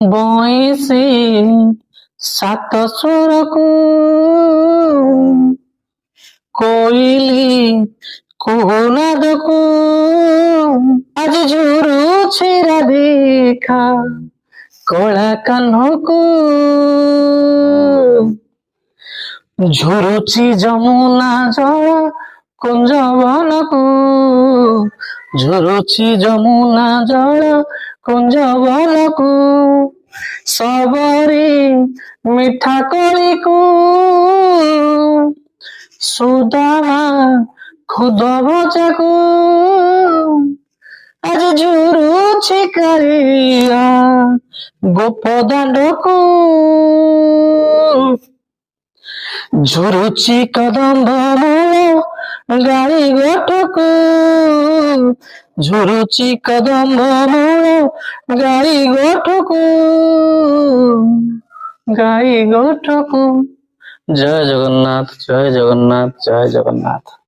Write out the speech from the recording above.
ବଇଁଶୀ ସାତ ସ୍ୱରକୁ କୋଇଲି କୁହୁନାଦକୁ ଆଜି ଝୁରୁଛି ରାଧିକା କଳା କାହ୍ନକୁ ଝୁରୁଛି ଯମୁନା ଜଳ କୁଞ୍ଜବନକୁ ଝୁରୁଛି ଯମୁନା ଜଳ କୁଞ୍ଜବନକୁ ସବରି ମିଠା କଳିକୁ ସୁଦାମା ଖୁଦ ଭଜାକୁ ଆଜି ଝୁରୁଛି କାଳିଆ ଗୋପ ଦାଣ୍ଡକୁ ଝୁରୁଛି କଦମ୍ବ ମୂଳ ଗାଳି ଗୋଠକୁ ଝୁରୁଛି କଦମ୍ବ ମୂଳ ଗାଳି ଗୋଠକୁ ଗାଈ ଗୋଠକୁ। ଜୟ ଜଗନ୍ନାଥ, ଜୟ ଜଗନ୍ନାଥ, ଜୟ ଜଗନ୍ନାଥ।